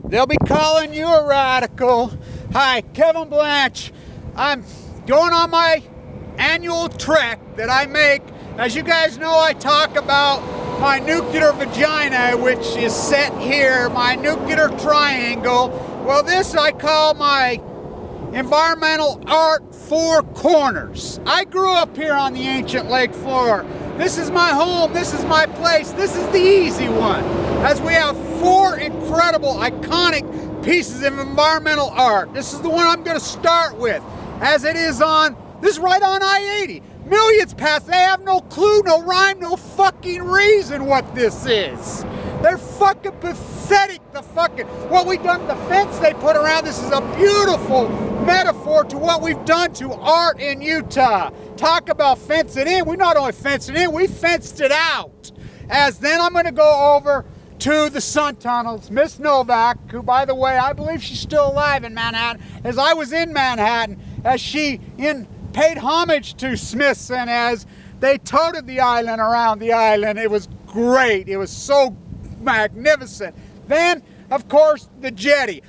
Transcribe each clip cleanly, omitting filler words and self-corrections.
They'll be calling you a radical. Hi, Kevin Blanch. I'm going on my annual trek that I make. As you guys know, I talk about my nuclear vagina, which is set here, my nuclear triangle. Well, this I call my environmental art four corners. I grew up here on the ancient lake floor. This is my home, this is my place, this is the easy one. As we have four incredible, iconic pieces of environmental art. This is the one I'm going to start with, as it is on, this is right on I-80. Millions pass, they have no clue, no rhyme, no fucking reason what this is. They're fucking pathetic, what we've done to the fence they put around this is a beautiful metaphor to what we've done to art in Utah. Talk about fencing in, we not only fenced it in, we fenced it out. As then I'm gonna go over to the sun tunnels. Miss Novak, who by the way, I believe she's still alive in Manhattan, as I was in Manhattan, as she paid homage to Smithson as they toted the island around the island. It was great, it was so magnificent. Then, of course, the jetty.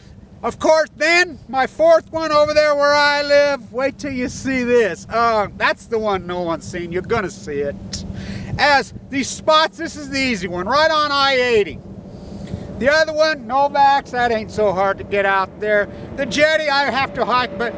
Of course, then, my fourth one over there where I live, wait till you see this. That's the one no one's seen, you're gonna see it. As these spots, this is the easy one, right on I-80. The other one, Novak's, that ain't so hard to get out there. The jetty, I have to hike, but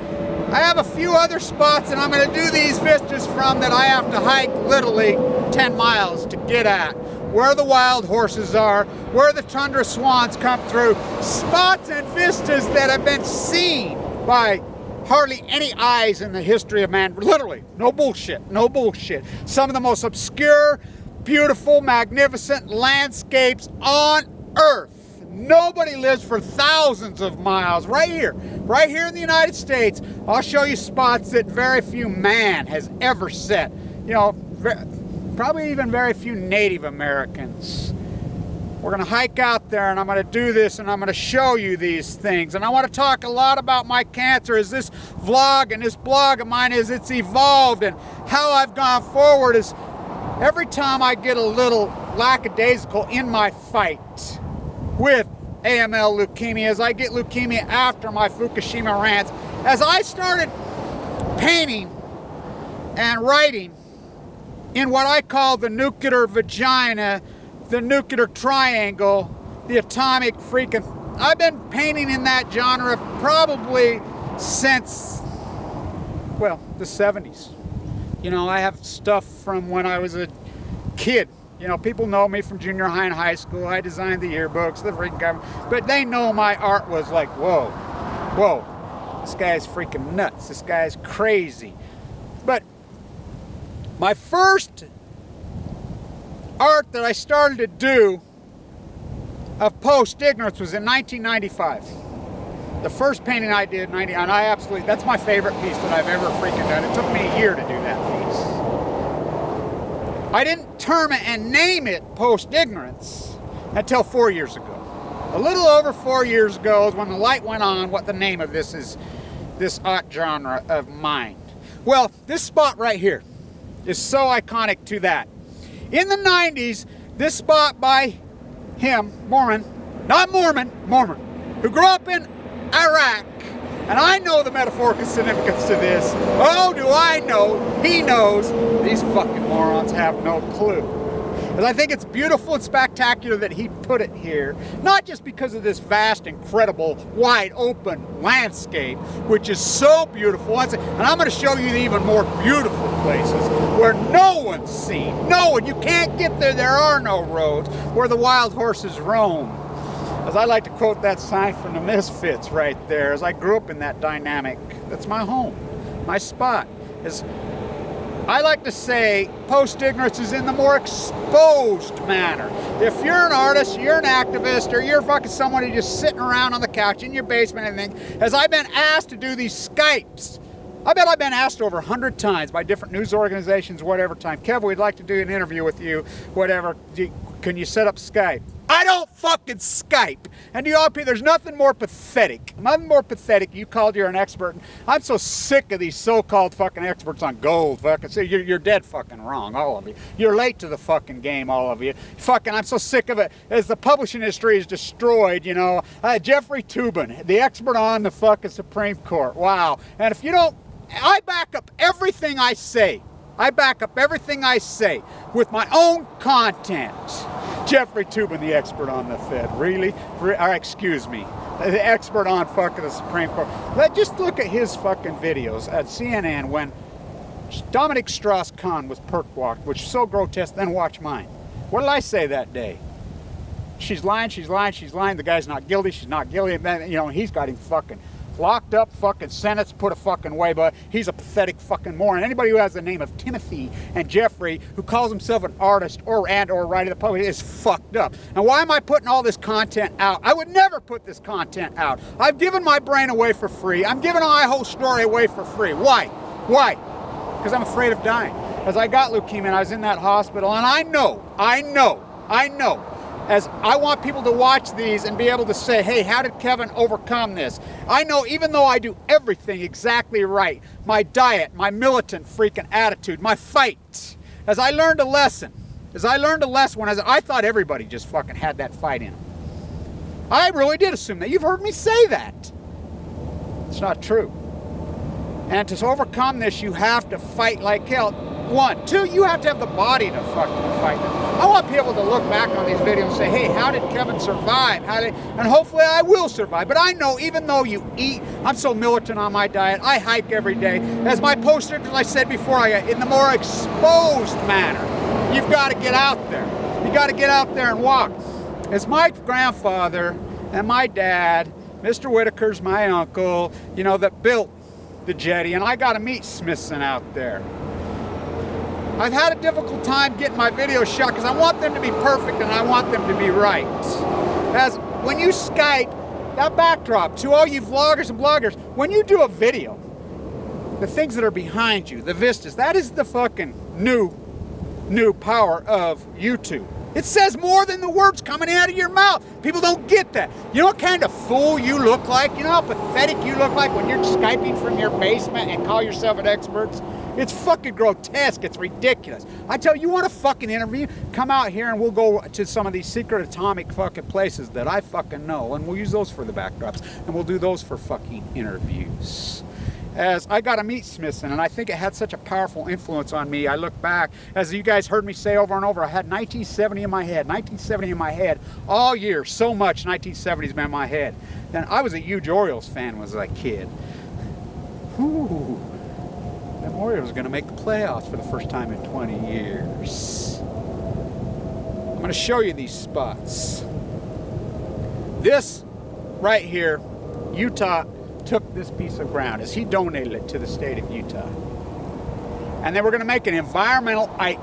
I have a few other spots and I'm gonna do these vistas from that I have to hike literally 10 miles to get at. Where the wild horses are, where the tundra swans come through, spots and vistas that have been seen by hardly any eyes in the history of man. Literally, no bullshit, no bullshit. Some of the most obscure, beautiful, magnificent landscapes on earth. Nobody lives for thousands of miles. Right here in the United States, I'll show you spots that very few man has ever set. You know, probably even very few Native Americans. We're gonna hike out there and I'm gonna do this and I'm gonna show you these things. And I wanna talk a lot about my cancer as this vlog and this blog of mine as it's evolved and how I've gone forward is every time I get a little lackadaisical in my fight with AML leukemia, as I get leukemia after my Fukushima rants, as I started painting and writing in what I call the nuclear vagina, the nuclear triangle, the atomic freaking... I've been painting in that genre probably since, well, the 70s. You know, I have stuff from when I was a kid. You know, people know me from junior high and high school. I designed the yearbooks, the freaking government. But they know my art was like, whoa, whoa, this guy's freaking nuts. This guy's crazy. But my first art that I started to do of post-ignorance was in 1995. The first painting I did in 90, and I absolutely, that's my favorite piece that I've ever freaking done. It took me a year to do that piece. I didn't term it and name it post-ignorance until 4 years ago. A little over 4 years ago is when the light went on what the name of this is, this art genre of mine. Well, this spot right here is so iconic to that. In the 90s, this spot by him, Mormon, not Mormon, Mormon, who grew up in Iraq, and I know the metaphorical significance to this. Oh, do I know? He knows. These fucking morons have no clue. But I think it's beautiful and spectacular that he put it here, not just because of this vast, incredible, wide open landscape, which is so beautiful, and I'm going to show you the even more beautiful places where no one's seen, no one, you can't get there, there are no roads, where the wild horses roam. As I like to quote that sign from the Misfits right there, as I grew up in that dynamic, that's my home, my spot. Is I like to say post-ignorance is in the more exposed manner. If you're an artist, you're an activist, or you're fucking somebody just sitting around on the couch in your basement and things, as I've been asked to do these Skypes, I bet I've been asked over 100 times by different news organizations, whatever time, Kevin, we'd like to do an interview with you, whatever, can you set up Skype? I don't fucking Skype. And you all, there's nothing more pathetic. Nothing more pathetic. You called you're an expert. I'm so sick of these so-called fucking experts on gold. Fucking, so you're dead fucking wrong, all of you. You're late to the fucking game, all of you. Fucking, I'm so sick of it. As the publishing industry is destroyed, you know. Jeffrey Toobin, the expert on the fucking Supreme Court. Wow. And if you don't, I back up everything I say. I back up everything I say with my own content. Jeffrey Toobin, the expert on the Fed. Really? Or excuse me. The expert on fucking the Supreme Court. Just look at his fucking videos at CNN when Dominic Strauss-Kahn was perk walked, which is so grotesque. Then watch mine. What did I say that day? She's lying, she's lying, she's lying. The guy's not guilty, she's not guilty. You know, he's got him fucking locked up, fucking sentenced, put a fucking way, but he's a pathetic fucking moron. Anybody who has the name of Timothy and Jeffrey, who calls himself an artist or writer, the public is fucked up. And why am I putting all this content out? I would never put this content out. I've given my brain away for free. I'm giving my whole story away for free. Why? Why? Because I'm afraid of dying. Because I got leukemia and I was in that hospital, and I know, as I want people to watch these and be able to say, hey, how did Kevin overcome this? I know even though I do everything exactly right, my diet, my militant freaking attitude, my fight, as I learned a lesson when I thought everybody just fucking had that fight in them. I really did assume that. You've heard me say that. It's not true. And to overcome this, you have to fight like hell. 1. 2, you have to have the body to fucking fight them. I want people to look back on these videos and say, hey, how did Kevin survive? And hopefully I will survive. But I know even though you eat, I'm so militant on my diet, I hike every day. As my poster, as I said before, in the more exposed manner, you've got to get out there. You got to get out there and walk. As my grandfather and my dad, Mr. Whitaker's my uncle, you know, that built the jetty, and I got to meet Smithson out there. I've had a difficult time getting my videos shot because I want them to be perfect and I want them to be right. As when you Skype, that backdrop, to all you vloggers and bloggers, when you do a video, the things that are behind you, the vistas, that is the fucking new power of YouTube. It says more than the words coming out of your mouth. People don't get that. You know what kind of fool you look like? You know how pathetic you look like when you're Skyping from your basement and call yourself an expert? It's fucking grotesque. It's ridiculous. I tell you, want a fucking interview? Come out here and we'll go to some of these secret atomic fucking places that I fucking know, and we'll use those for the backdrops, and we'll do those for fucking interviews. As I got to meet Smithson, and I think it had such a powerful influence on me. I look back, as you guys heard me say over and over, I had 1970 in my head, 1970 in my head all year. So much 1970's been in my head. Then I was a huge Orioles fan when I was a kid. Ooh, them Orioles are going to make the playoffs for the first time in 20 years. I'm going to show you these spots. This right here, Utah took this piece of ground as he donated it to the state of Utah. And they were going to make an environmental art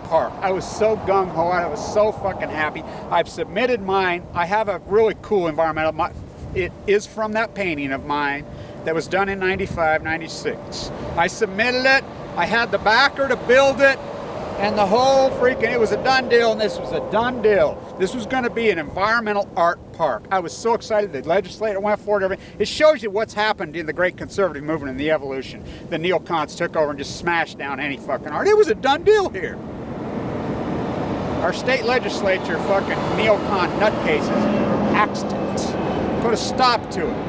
park. I was so gung-ho, I was so fucking happy. I've submitted mine. I have a really cool environmental, it is from that painting of mine that was done in 95, 96. I submitted it, I had the backer to build it, and the whole freaking, it was a done deal, and this was a done deal. This was going to be an environmental art park. I was so excited. The legislature went forward. Everything. It shows you what's happened in the great conservative movement and the evolution. The neocons took over and just smashed down any fucking art. It was a done deal here. Our state legislature, fucking neocon nutcases, axed it. Put a stop to it.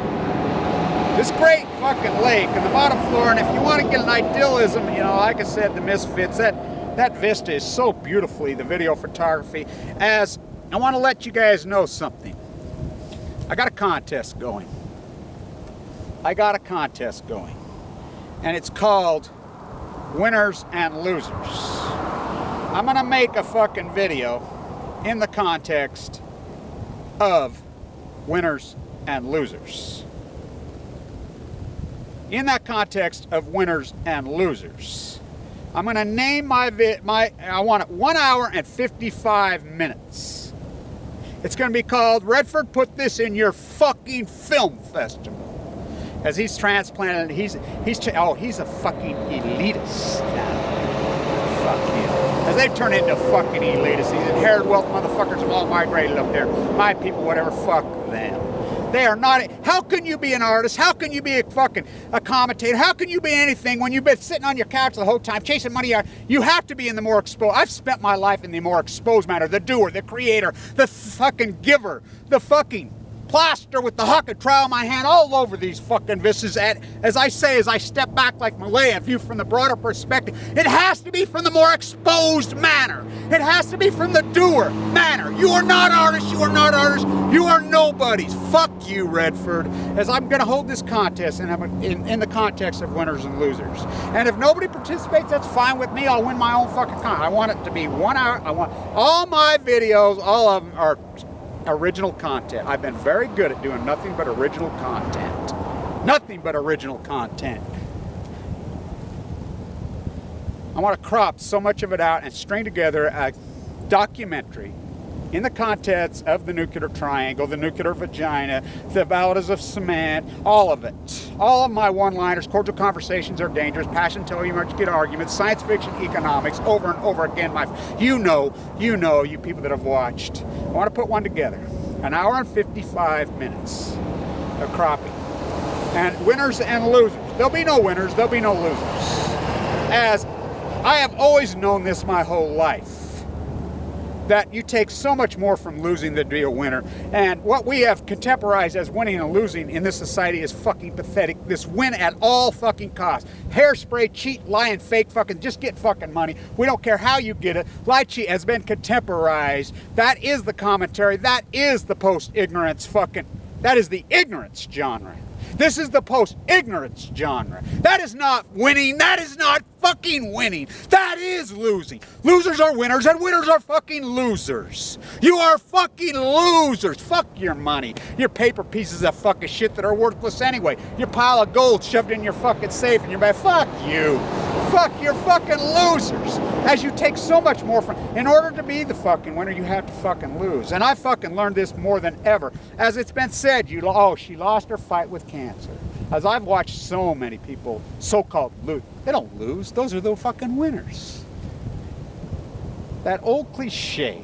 This great fucking lake on the bottom floor, and if you want to get an idealism, you know, like I said, the Misfits, that vista is so beautifully, the video photography. As I want to let you guys know something. I got a contest going. And it's called Winners and Losers. I'm going to make a fucking video in the context of winners and losers. In that context of winners and losers, I'm going to name I want it 1 hour and 55 minutes. It's going to be called Redford Put This in Your Fucking Film Festival. As he's transplanted, he's a fucking elitist now. Fuck him. as they turn into fucking elitists. These inherited wealth motherfuckers have all migrated up there. My people, whatever, fuck them. They are not. How can you be an artist? How can you be a commentator? How can you be anything when you've been sitting on your couch the whole time chasing money out? You have to be in the more exposed. I've spent my life in the more exposed manner. The doer, the creator, the fucking giver, the fucking plaster with the hucket trowel in my hand all over these fucking vistas. As I say, as I step back like Malay and view from the broader perspective, it has to be from the more exposed manner. It has to be from the doer manner. You are not artists. You are not artists. You are nobodies. Fuck you, Redford. As I'm going to hold this contest and I'm in the context of winners and losers. And if nobody participates, that's fine with me. I'll win my own fucking contest. I want it to be 1 hour. I want all my videos, all of them are original content. I've been very good at doing nothing but original content. Nothing but original content. I want to crop so much of it out and string together a documentary in the context of the nuclear triangle, the nuclear vagina, the ballads of cement, all of it. All of my one-liners, cordial conversations are dangerous, passion tell you much get arguments, science fiction, economics, over and over again. You people that have watched. I want to put one together. 1 hour and 55 minutes of cropping. And winners and losers. There'll be no winners, there'll be no losers. As I have always known this my whole life, that you take so much more from losing than to be a winner. And what we have contemporized as winning and losing in this society is fucking pathetic. This win at all fucking costs. Hairspray, cheat, lie, and fake fucking, just get fucking money. We don't care how you get it. Lie, cheat has been contemporized. That is the commentary. That is the post-ignorance fucking, that is the ignorance genre. This is the post-ignorance genre. That is not winning. That is not fucking winning. That is losing. Losers are winners and winners are fucking losers. You are fucking losers. Fuck your money. Your paper pieces of fucking shit that are worthless anyway. Your pile of gold shoved in your fucking safe in your bag. Fuck you. Fuck, you're fucking losers. As you take so much more from, in order to be the fucking winner, you have to fucking lose. And I fucking learned this more than ever. As it's been said, she lost her fight with cancer. As I've watched so many people so-called lose, they don't lose. Those are the fucking winners. That old cliche,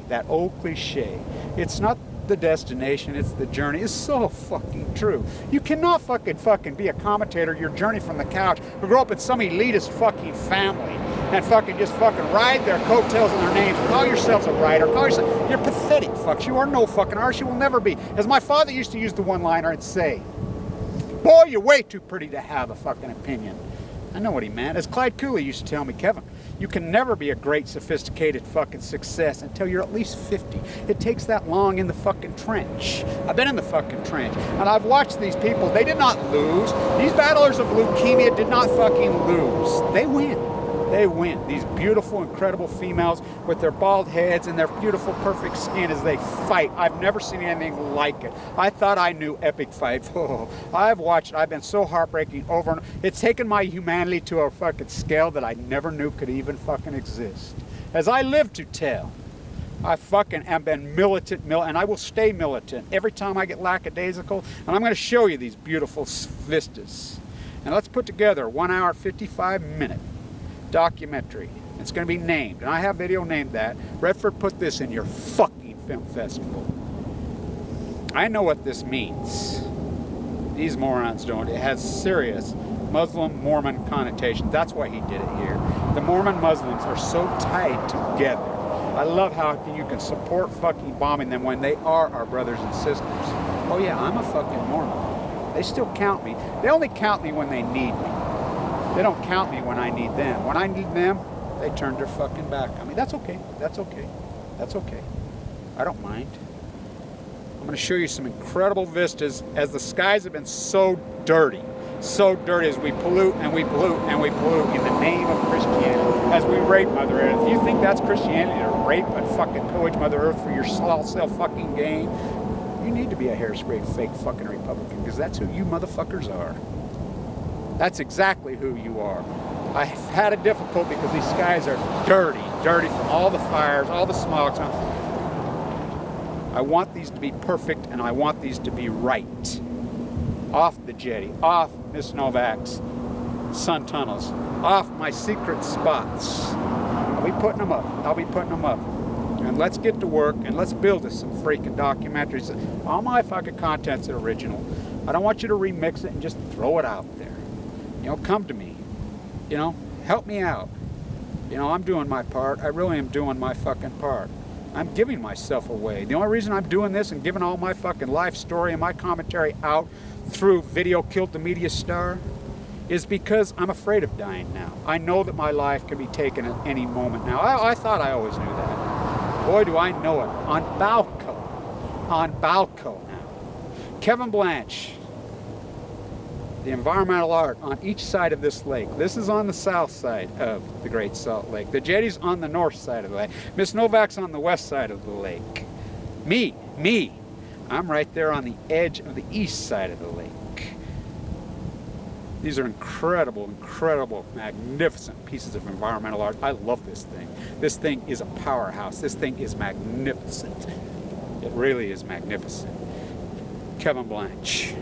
it's not the destination, it's the journey, is so fucking true. You cannot fucking be a commentator, your journey from the couch, or grow up in some elitist fucking family and fucking just fucking ride their coattails and their names, call yourselves a writer, you're pathetic fucks. You are no fucking artist, you will never be. As my father used to use the one-liner and say, boy, you're way too pretty to have a fucking opinion. I know what he meant. As Clyde Cooley used to tell me, Kevin, you can never be a great, sophisticated fucking success until you're at least 50. It takes that long in the fucking trench. I've been in the fucking trench, and I've watched these people. They did not lose. These battlers of leukemia did not fucking lose. They win. They win. These beautiful, incredible females with their bald heads and their beautiful, perfect skin as they fight. I've never seen anything like it. I thought I knew epic fights. Oh, I've watched, I've been so heartbreaking over and it's taken my humanity to a fucking scale that I never knew could even fucking exist. As I live to tell, I fucking have been militant, and I will stay militant every time I get lackadaisical, and I'm going to show you these beautiful vistas. And let's put together a 1 hour, 55-minute documentary. It's going to be named, and I have video named that. Redford, put this in your fucking film festival. I know what this means. These morons don't. It has serious Muslim Mormon connotation. That's why he did it here. The Mormon Muslims are so tied together. I love how you can support fucking bombing them when they are our brothers and sisters. Oh yeah, I'm a fucking Mormon. They still count me. They only count me when they need me. They don't count me when I need them. When I need them, they turn their fucking back on me. That's okay. That's okay. That's okay. I don't mind. I'm going to show you some incredible vistas as the skies have been so dirty as we pollute and we pollute and we pollute in the name of Christianity, as we rape Mother Earth. If you think that's Christianity, to rape and fucking pillage Mother Earth for your self-fucking gain, you need to be a hairspray fake fucking Republican, because that's who you motherfuckers are. That's exactly who you are. I've had it difficult because these skies are dirty from all the fires, all the smog. I want these to be perfect, and I want these to be right. Off the jetty, off Miss Novak's sun tunnels, off my secret spots. I'll be putting them up. I'll be putting them up. And let's get to work and let's build us some freaking documentaries. All my fucking content's original. I don't want you to remix it and just throw it out there. You know, come to me. You know, help me out. You know, I'm doing my part. I really am doing my fucking part. I'm giving myself away. The only reason I'm doing this and giving all my fucking life story and my commentary out through Video Killed the Media Star is because I'm afraid of dying now. I know that my life can be taken at any moment now. I thought I always knew that. Boy, do I know it. On Balco. On Balco now. Kevin Blanch. The environmental art on each side of this lake. This is on the south side of the Great Salt Lake. The jetty's on the north side of the lake. Miss Novak's on the west side of the lake. Me. I'm right there on the edge of the east side of the lake. These are incredible, magnificent pieces of environmental art. I love this thing. This thing is a powerhouse. This thing is magnificent. It really is magnificent. Kevin Blanch.